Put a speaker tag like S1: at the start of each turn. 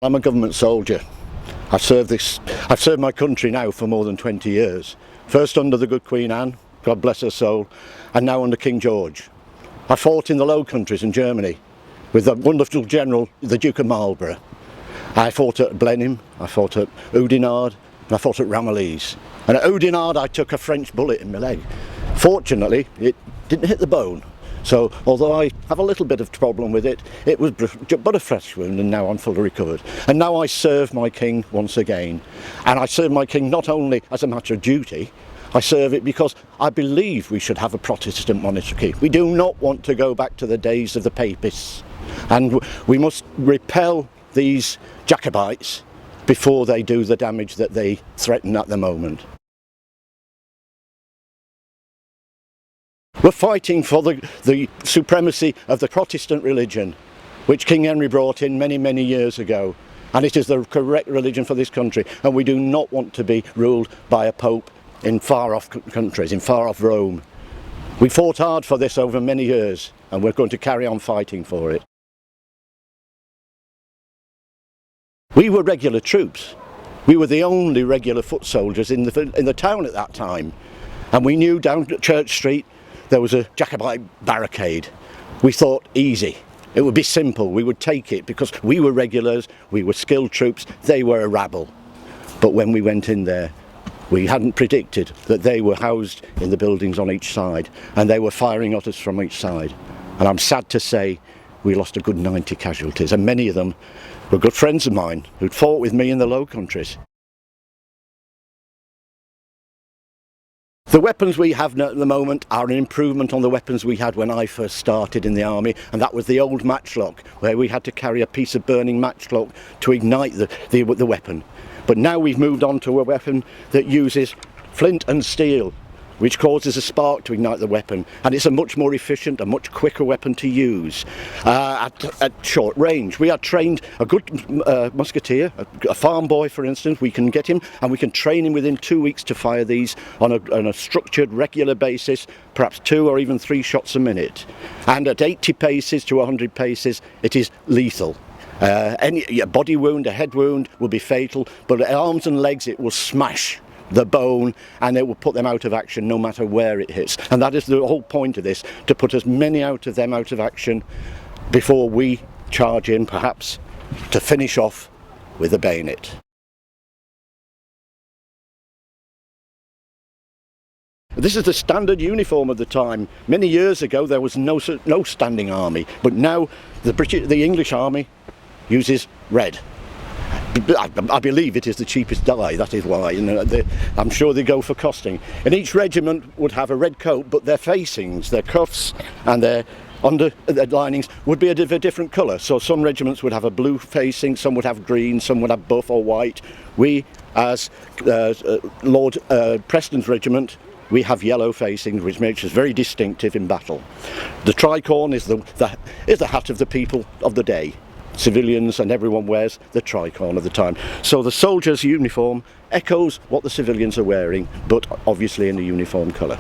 S1: I'm a government soldier. I've served my country now for more than 20 years. First under the good Queen Anne, God bless her soul, and now under King George. I fought in the Low Countries in Germany with the wonderful general, the Duke of Marlborough. I fought at Blenheim, I fought at Oudenarde, and I fought at Ramillies. And at Oudenarde I took a French bullet in my leg. Fortunately, it didn't hit the bone. So, although I have a little bit of problem with it, it was but a fresh wound, and now I'm fully recovered. And now I serve my king once again. And I serve my king not only as a matter of duty, I serve it because I believe we should have a Protestant monarchy. We do not want to go back to the days of the Papists. And we must repel these Jacobites before they do the damage that they threaten at the moment. We're fighting for the supremacy of the Protestant religion, which King Henry brought in many, many years ago. And it is the correct religion for this country. And we do not want to be ruled by a pope in far-off countries, in far-off Rome. We fought hard for this over many years, and we're going to carry on fighting for it. We were regular troops. We were the only regular foot soldiers in the town at that time. And we knew down at Church Street there was a Jacobite barricade. We thought easy. It would be simple. We would take it because we were regulars, we were skilled troops, they were a rabble. But when we went in there, we hadn't predicted that they were housed in the buildings on each side, and they were firing at us from each side. And I'm sad to say we lost a good 90 casualties, and many of them were good friends of mine who'd fought with me in the Low Countries. The weapons we have at the moment are an improvement on the weapons we had when I first started in the army, and that was the old matchlock, where we had to carry a piece of burning matchlock to ignite the weapon. But now we've moved on to a weapon that uses flint and steel, which causes a spark to ignite the weapon, and it's a much more efficient, a much quicker weapon to use at short range. We are trained, a good musketeer, a farm boy for instance, we can get him and we can train him within 2 weeks to fire these on a structured, regular basis, perhaps 2 or even 3 shots a minute. And at 80 paces to 100 paces, it is lethal. A body wound, a head wound will be fatal, but at arms and legs it will smash the bone, and it will put them out of action no matter where it hits. And that is the whole point of this, to put as many of them out of action before we charge in, perhaps to finish off with a bayonet. This is the standard uniform of the time. Many years ago there was no standing army, but now the English army uses red. I believe it is the cheapest dye, that is why. I'm sure they go for costing. And each regiment would have a red coat, but their facings, their cuffs and their linings would be of a different colour. So some regiments would have a blue facing, some would have green, some would have buff or white. We, as Lord Preston's regiment, we have yellow facings, which makes us very distinctive in battle. The tricorn is the hat of the people of the day. Civilians and everyone wears the tricorn of the time. So the soldier's uniform echoes what the civilians are wearing, but obviously in a uniform colour.